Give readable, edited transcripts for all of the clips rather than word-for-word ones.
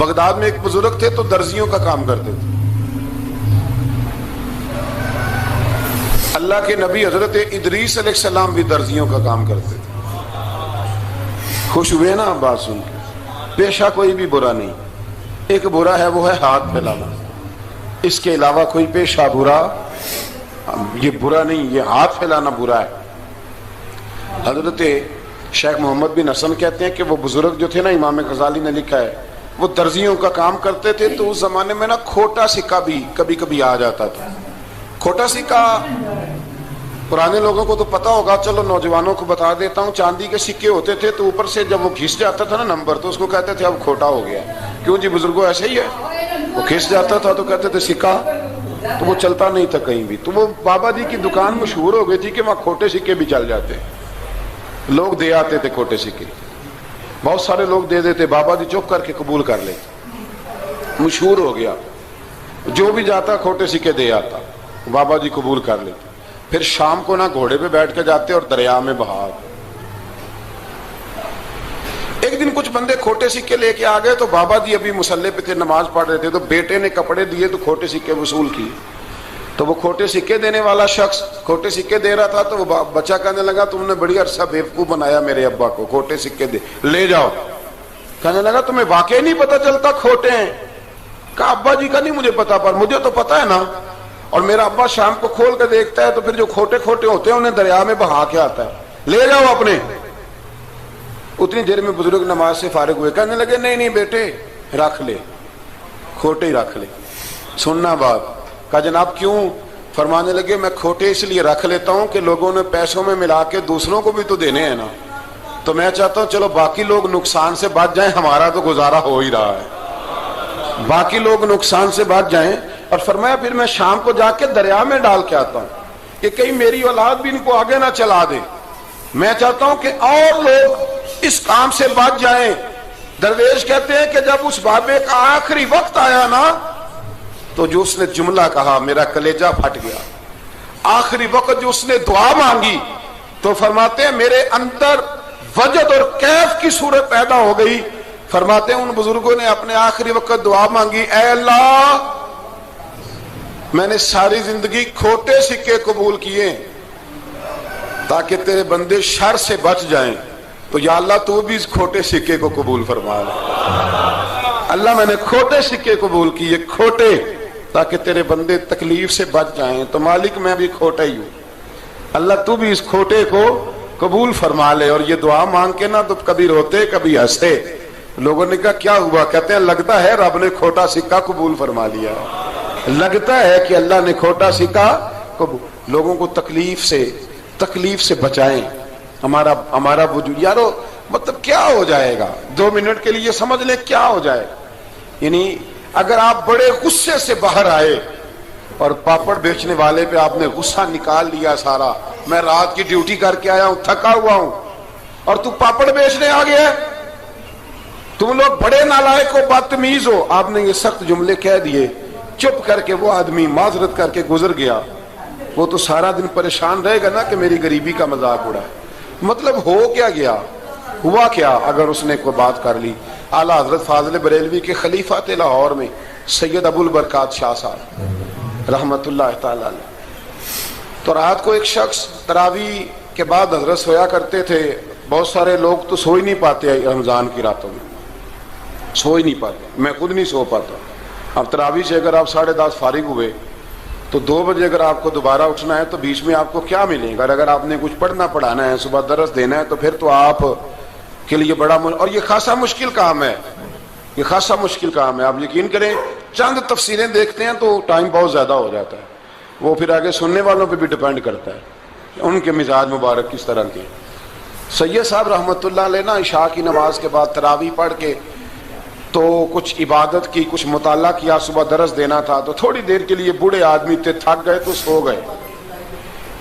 Baghdad میں ایک بزرگ تھے تو درزیوں کا کام کرتے تھے. اللہ کے نبی حضرت ادریس علیہ السلام بھی درزیوں کا کام کرتے تھے. خوش ہوئے نا بات سن کے؟ پیشہ کوئی بھی برا نہیں، ایک برا ہے وہ ہے ہاتھ پھیلانا، اس کے علاوہ کوئی پیشہ برا یہ برا نہیں، یہ ہاتھ پھیلانا برا ہے. حضرت شیخ محمد بن حسن کہتے ہیں کہ وہ بزرگ جو تھے نا، امام غزالی نے لکھا ہے، وہ درزیوں کا کام کرتے تھے تو اس زمانے میں نا کھوٹا سکہ بھی کبھی کبھی آ جاتا تھا. کھوٹا سکہ پرانے لوگوں کو تو پتا ہوگا، چلو نوجوانوں کو بتا دیتا ہوں. چاندی کے سکے ہوتے تھے تو اوپر سے جب وہ کھس جاتا تھا نا نمبر، تو اس کو کہتے تھے اب کھوٹا ہو گیا. کیوں جی بزرگوں ایسے ہی ہے، وہ کھس جاتا تھا تو کہتے تھے سکہ، تو وہ چلتا نہیں تھا کہیں بھی. تو وہ بابا جی کی دکان مشہور ہو گئی تھی کہ وہاں کھوٹے سکے بھی چل جاتے، لوگ دے آتے تھے کھوٹے سکے. بہت سارے لوگ دے دیتے، بابا جی چپ کر کے قبول کر لیتے. مشہور ہو گیا، جو بھی جاتا کھوٹے سکے دے آتا، بابا جی قبول کر لیتے. پھر شام کو نا گھوڑے پہ بیٹھ کے جاتے اور دریا میں بہا. ایک دن کچھ بندے کھوٹے سکے لے کے آ گئے تو بابا جی ابھی مصلے پہ تھے، نماز پڑھ رہے تھے، تو بیٹے نے کپڑے دیے تو کھوٹے سکے وصول کیے. تو وہ کھوٹے سکے دینے والا شخص کھوٹے سکے دے رہا تھا تو وہ بچہ کہنے لگا تم نے بڑی عرصہ بیوقوف بنایا میرے ابا کو، کھوٹے سکے دے لے جاؤ. کہنے لگا تمہیں واقعی نہیں پتا چلتا کھوٹے ہیں؟ کہا ابا جی کا نہیں مجھے پتا، پر مجھے تو پتا ہے نا، اور میرا ابا شام کو کھول کے دیکھتا ہے تو پھر جو کھوٹے کھوٹے ہوتے ہیں انہیں دریا میں بہا کے آتا ہے، لے جاؤ اپنے. اتنی دیر میں بزرگ نماز سے فارغ ہوئے، کہنے لگے نہیں نہیں بیٹے رکھ لے، کھوٹے ہی رکھ لے. سننا بات. کہا جناب کیوں؟ فرمانے لگے میں کھوٹے اس لیے رکھ لیتا ہوں کہ لوگوں نے پیسوں میں ملا کے دوسروں کو بھی تو دینے ہیں نا، تو میں چاہتا ہوں چلو باقی لوگ نقصان سے بچ جائیں، ہمارا تو گزارا ہو ہی رہا ہے، باقی لوگ نقصان سے بچ جائیں. اور فرمایا پھر میں شام کو جا کے دریا میں ڈال کے آتا ہوں کہ کہیں میری اولاد بھی ان کو آگے نہ چلا دے. میں چاہتا ہوں کہ اور لوگ اس کام سے بچ جائیں. درویش کہتے ہیں کہ جب اس بابے کا آخری وقت آیا نا تو جو اس نے جملہ کہا میرا کلیجہ پھٹ گیا. آخری وقت جو اس نے دعا مانگی تو فرماتے ہیں میرے اندر وجد اور کیف کی صورت پیدا ہو گئی. فرماتے ہیں ان بزرگوں نے اپنے آخری وقت دعا مانگی، اے اللہ میں نے ساری زندگی کھوٹے سکے قبول کیے تاکہ تیرے بندے شر سے بچ جائیں، تو یا اللہ تو بھی اس کھوٹے سکے کو قبول فرما لے. اللہ میں نے کھوٹے سکے قبول کیے، کھوٹے، تاکہ تیرے بندے تکلیف سے بچ جائیں. تو مالک میں بھی کھوٹا ہی ہوں، اللہ تو بھی اس کھوٹے کو قبول فرما لے. اور یہ دعا مانگ کے نا تو کبھی روتے کبھی ہنستے. لوگوں نے کہا کیا ہوا؟ کہتے ہیں لگتا ہے رب نے کھوٹا سکہ قبول فرما لیا، لگتا ہے کہ اللہ نے کھوٹا سکہ قبول. لوگوں کو تکلیف سے بچائیں. ہمارا وجود یارو مطلب کیا ہو جائے گا 2 منٹ کے لیے سمجھ لیں کیا ہو جائے. یعنی اگر آپ بڑے غصے سے باہر آئے اور پاپڑ بیچنے والے پہ آپ نے غصہ نکال لیا سارا، میں رات کی ڈیوٹی کر کے آیا ہوں تھکا ہوا ہوں اور تو پاپڑ بیچنے آ گیا ہے، تم لوگ بڑے نالائق ہو بدتمیز ہو. آپ نے یہ سخت جملے کہہ دیے، چپ کر کے وہ آدمی معذرت کر کے گزر گیا. وہ تو سارا دن پریشان رہے گا نا کہ میری غریبی کا مذاق اڑا. مطلب ہو کیا گیا، ہوا کیا اگر اس نے کوئی بات کر لی. اعلیٰ حضرت فاضل بریلوی کے خلیفہ تھے لاہور میں سید ابو البرکات شاہ صاحب رحمت اللہ تعالی علیہ. تو رات کو ایک شخص تراویح کے بعد حضرت سویا کرتے تھے. بہت سارے لوگ تو سو ہی نہیں پاتے رمضان کی راتوں میں، سو ہی نہیں پاتے، میں خود نہیں سو پاتا. اب تراویح سے اگر آپ 10:30 فارغ ہوئے تو 2 بجے اگر آپ کو دوبارہ اٹھنا ہے تو بیچ میں آپ کو کیا ملے گا؟ اگر آپ نے کچھ پڑھنا پڑھانا ہے، صبح درس دینا ہے، تو پھر تو آپ کے لیے بڑا اور یہ خاصا مشکل کام ہے، یہ خاصا مشکل کام ہے. آپ یقین کریں چند تفسیریں دیکھتے ہیں تو ٹائم بہت زیادہ ہو جاتا ہے. وہ پھر آگے سننے والوں پہ بھی ڈیپینڈ کرتا ہے ان کے مزاج مبارک کس طرح کے. سید صاحب رحمت اللہ علیہ نا عشاء کی نماز کے بعد تراویح پڑھ کے تو کچھ عبادت کی، کچھ مطالعہ کیا، صبح درس دینا تھا تو تھوڑی دیر کے لیے بوڑھے آدمی تھے، تھک گئے تو سو گئے.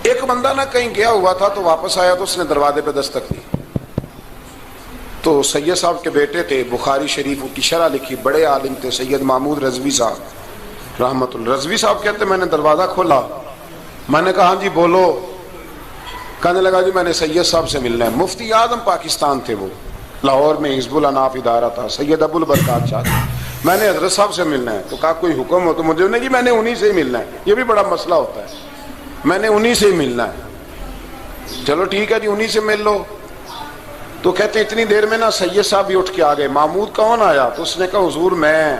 ایک بندہ نہ کہیں گیا ہوا تھا تو واپس آیا تو اس نے دروازے پہ دستک دی. تو سید صاحب کے بیٹے تھے، بخاری شریف کی شرح لکھی، بڑے عالم تھے، سید محمود رضوی صاحب رحمت اللہ. رضوی صاحب کہتے میں نے دروازہ کھولا، میں نے کہا ہاں جی بولو. کہنے لگا جی میں نے سید صاحب سے ملنا ہے. مفتی اعظم پاکستان تھے وہ، لاہور میں حزب الاناف ادارہ تھا، سید ابو البرکات شاہ. میں نے حضرت صاحب سے ملنا ہے. تو کہا کوئی حکم ہو تو مجھے نہیں, میں نے انہی سے ہی ملنا ہے. یہ بھی بڑا مسئلہ ہوتا ہے, میں نے انہی سے ہی ملنا ہے. چلو ٹھیک ہے جی, انہی سے مل لو. تو کہتے ہیں اتنی دیر میں نا سید صاحب بھی اٹھ کے آ گئے. محمود کون آیا؟ تو اس نے کہا حضور میں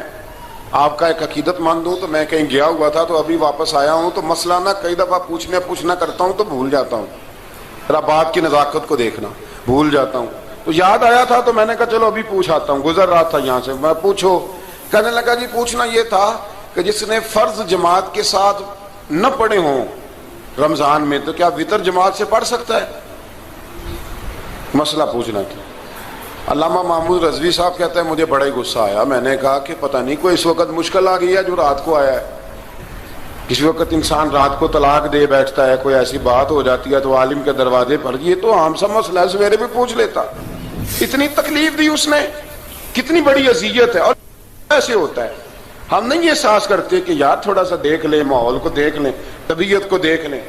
آپ کا ایک عقیدت مند ہوں, تو میں کہیں گیا ہوا تھا تو ابھی واپس آیا ہوں, تو مسئلہ نا کئی دفعہ پوچھنا کرتا ہوں تو بھول جاتا ہوں, ذرا بات کی نزاکت کو دیکھنا, بھول جاتا ہوں. تو یاد آیا تھا تو میں نے کہا چلو ابھی پوچھ آتا ہوں, گزر رہا تھا یہاں سے. میں پوچھو. کہنے لگا جی پوچھنا یہ تھا کہ جس نے فرض جماعت کے ساتھ نہ پڑھے ہوں رمضان میں, تو کیا وتر جماعت سے پڑھ سکتا ہے؟ مسئلہ پوچھنا تھا. علامہ محمود رضوی صاحب کہتا ہے مجھے بڑا ہی غصہ آیا. میں نے کہا کہ پتہ نہیں کوئی اس وقت مشکل آ گئی ہے جو رات کو آیا ہے. کسی وقت انسان رات کو طلاق دے بیٹھتا ہے, کوئی ایسی بات ہو جاتی ہے تو عالم کے دروازے پر, یہ تو عام سا مسئلہ ہے, سویرے بھی پوچھ لیتا. اتنی تکلیف دی اس نے, کتنی بڑی اذیت ہے. اور ایسے ہوتا ہے, ہم نہیں یہ احساس کرتے کہ یار تھوڑا سا دیکھ لیں, ماحول کو دیکھ لیں, طبیعت کو دیکھ لیں.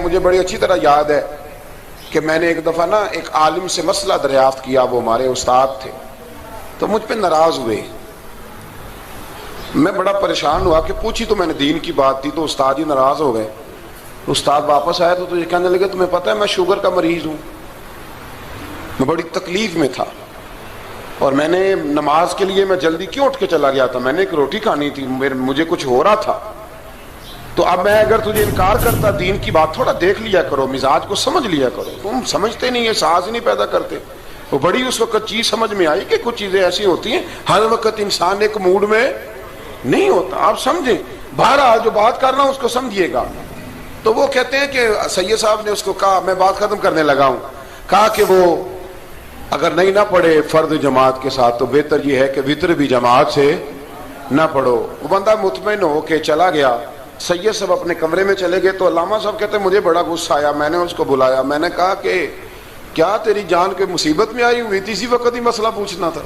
مجھے بڑی اچھی طرح یاد ہے کہ میں نے ایک دفعہ نا ایک عالم سے مسئلہ دریافت کیا, وہ ہمارے استاد تھے, تو مجھ پہ ناراض ہوئے. میں بڑا پریشان ہوا کہ پوچھی تو میں نے دین کی بات تھی, تو استاد ہی ناراض ہو گئے. استاد واپس آیا تو یہ کہنے لگے تمہیں پتہ ہے میں شوگر کا مریض ہوں. میں بڑی تکلیف میں تھا, اور میں نے نماز کے لیے میں جلدی کیوں اٹھ کے چلا گیا تھا, میں نے ایک روٹی کھانی تھی, مجھے کچھ ہو رہا تھا. تو اب میں اگر تجھے انکار کرتا, دین کی بات تھوڑا دیکھ لیا کرو, مزاج کو سمجھ لیا کرو, تم سمجھتے نہیں, احساس نہیں پیدا کرتے. وہ بڑی اس وقت چیز سمجھ میں آئی کہ کچھ چیزیں ایسی ہوتی ہیں, ہر وقت انسان ایک موڈ میں نہیں ہوتا. آپ سمجھیں, بہرحال جو بات کرنا اس کو سمجھیے گا. تو وہ کہتے ہیں کہ سید صاحب نے اس کو کہا, میں بات ختم کرنے لگا ہوں, کہا کہ وہ اگر نہیں نہ پڑھے فرض جماعت کے ساتھ تو بہتر یہ ہے کہ وتر بھی جماعت سے نہ پڑھو. وہ بندہ مطمئن ہو کے چلا گیا. سید صاحب اپنے کمرے میں چلے گئے تو علامہ صاحب کہتے ہیں مجھے بڑا غصہ آیا. میں نے اس کو بلایا, میں نے کہا کہ کیا تیری جان کے مصیبت میں آئی ہوئی تھی؟ اسی وقت ہی مسئلہ پوچھنا تھا,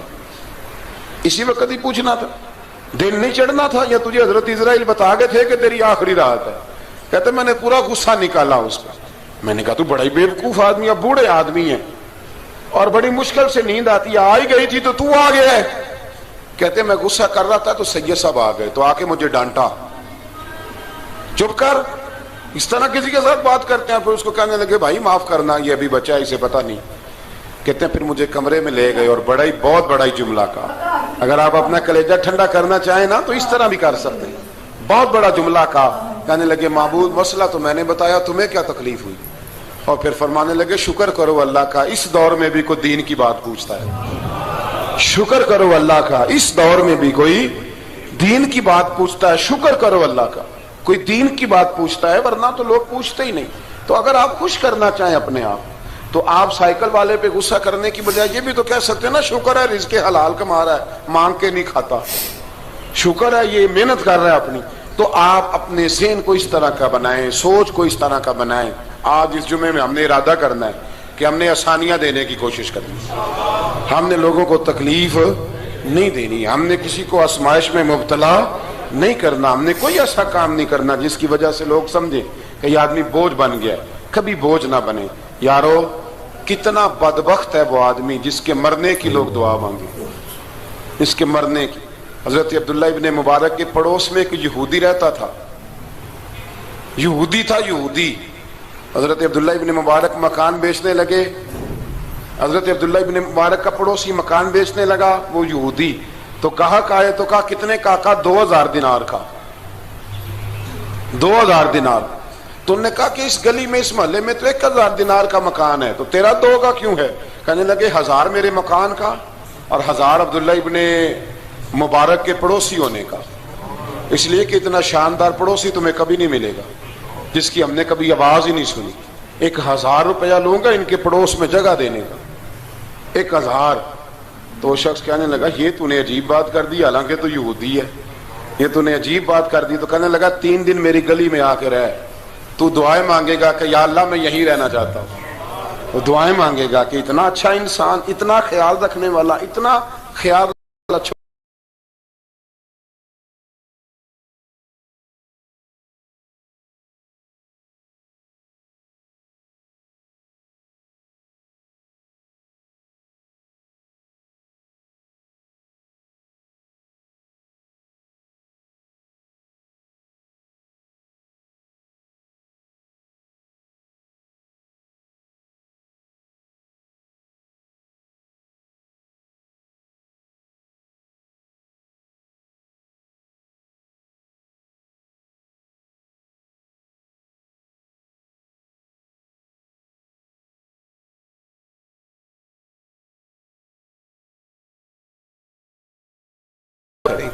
اسی وقت ہی پوچھنا تھا, دن نہیں چڑھنا تھا, یا تجھے حضرت اسرائیل بتا گئے تھے کہ تیری آخری رات ہے؟ کہتے میں نے پورا غصہ نکالا اس پر. میں نے کہا تو بڑا ہی بیوقوف آدمی ہے, بوڑھے آدمی ہیں, اور بڑی مشکل سے نیند آتی ہے, آ ہی گئی تھی تو آ گیا ہے. کہتے میں غصہ کر رہا تھا تو سید صاحب آ گئے, تو آ کے مجھے ڈانٹا, چپ کر, اس طرح کسی کے ساتھ بات کرتے ہیں. پھر اس کو کہنے لگے بھائی معاف کرنا, یہ ابھی بچہ ہے, اسے پتہ نہیں. کہتے ہیں پھر مجھے کمرے میں لے گئے اور بہت بڑا ہی جملہ کہا. اگر آپ اپنا کلیجہ ٹھنڈا کرنا چاہیں نا تو اس طرح بھی کر سکتے ہیں. بہت بڑا جملہ کہا. کہنے لگے معبود مسئلہ تو میں نے بتایا, تمہیں کیا تکلیف ہوئی؟ اور پھر فرمانے لگے شکر کرو اللہ کا, اس دور میں بھی کوئی دین کی بات پوچھتا ہے. شکر کرو اللہ کا, اس دور میں بھی کوئی دین کی بات پوچھتا ہے. شکر کرو اللہ کا, کوئی دین کی بات پوچھتا ہے, ورنہ تو لوگ پوچھتے ہی نہیں. تو اگر آپ خوش کرنا چاہیں اپنے آپ, تو آپ سائیکل والے پہ غصہ کرنے کی بجائے یہ بھی تو کہہ سکتے ہیں نا شکر ہے رزق حلال کما رہا ہے, مانگ کے نہیں کھاتا, شکر ہے یہ محنت کر رہا ہے اپنی. تو آپ اپنے ذہن کو اس طرح کا بنائیں, سوچ کو اس طرح کا بنائیں. آج اس جمعے میں ہم نے ارادہ کرنا ہے کہ ہم نے آسانیاں دینے کی کوشش کرنی, ہم نے لوگوں کو تکلیف نہیں دینی, ہم نے کسی کو آزمائش میں مبتلا نہیں کرنا, ہم نے کوئی ایسا کام نہیں کرنا جس کی وجہ سے لوگ سمجھیں کہ یہ آدمی بوجھ بن گیا. کبھی بوجھ نہ بنے. یارو کتنا بدبخت ہے وہ آدمی جس کے مرنے کی لوگ دعا مانگے, اس کے مرنے کی. حضرت عبداللہ ابن مبارک کے پڑوس میں ایک یہودی رہتا تھا, یہودی تھا, یہودی. حضرت عبداللہ ابن مبارک مکان بیچنے لگے. حضرت عبداللہ ابن مبارک کا پڑوسی مکان بیچنے لگا, وہ یہودی. تو کہا تو کہا کتنے کا؟ 2000 دینار کا. 2000 دینار. تو انہوں نے کہا کہ اس گلی میں, اس محلے میں تو 1000 دینار کا مکان ہے, تو تیرا 2 کا کیوں ہے؟ کہنے لگے 1000 میرے مکان کا اور 1000 عبداللہ ابن مبارک کے پڑوسی ہونے کا, اس لیے کہ اتنا شاندار پڑوسی تمہیں کبھی نہیں ملے گا جس کی ہم نے کبھی آواز ہی نہیں سنی. 1000 روپیہ لوں گا ان کے پڑوس میں جگہ دینے کا, 1000. تو وہ شخص کہنے لگا یہ تو نے عجیب بات کر دی, حالانکہ تو یہودی ہے, یہ تو نے عجیب بات کر دی. تو کہنے لگا 3 دن میری گلی میں آ کے رہ, تو دعائیں مانگے گا کہ یا اللہ میں یہیں رہنا چاہتا ہوں. وہ دعائیں مانگے گا کہ اتنا اچھا انسان, اتنا خیال رکھنے والا, اتنا خیال والا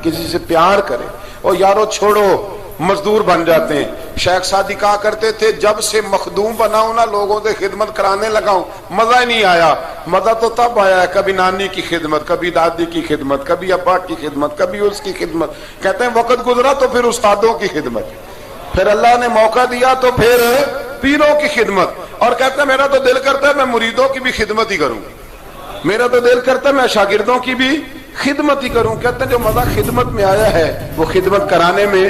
کسی سے پیار کریں. اور یارو چھوڑو مزدور بن جاتے ہیں. شیخ سعدی کہا کرتے تھے جب سے مخدوم بناؤں نا لوگوں سے خدمت کرانے لگاؤں مزہ ہی نہیں آیا. مزہ تو تب آیا ہے کبھی نانی کی خدمت, کبھی دادی کی خدمت, کبھی ابا کی خدمت, کبھی اس کی خدمت. کہتے ہیں وقت گزرا تو پھر استادوں کی خدمت, پھر اللہ نے موقع دیا تو پھر پیروں کی خدمت. اور کہتے ہیں میرا تو دل کرتا ہے میں مریدوں کی بھی خدمت ہی کروں, میرا تو دل کرتا ہے میں شاگردوں کی بھی خدمت ہی کروں. کہتے ہیں جو مزہ خدمت میں آیا ہے وہ خدمت کرانے میں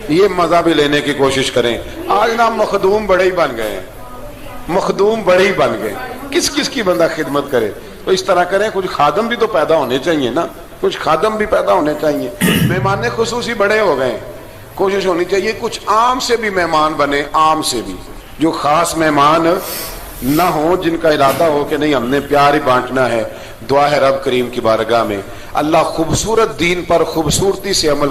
یہ مزہ بھی لینے کی کوشش کریں. آج نا مخدوم بڑے ہی بن گئے ہیں, مخدوم بڑے ہی بن گئے. کس کس کی بندہ خدمت کرے؟ تو اس طرح کریں, کچھ خادم بھی تو پیدا ہونے چاہیے نا, کچھ خادم بھی پیدا ہونے چاہیے. مہمان خصوصی بڑے ہو گئے, کوشش ہونی چاہیے کچھ عام سے بھی مہمان بنے, عام سے بھی, جو خاص مہمان نہ ہوں, جن کا ارادہ ہو کہ نہیں ہم نے پیار ہی بانٹنا ہے. دعا ہے رب کریم کی بارگاہ میں اللہ خوبصورت دین پر خوبصورتی سے عمل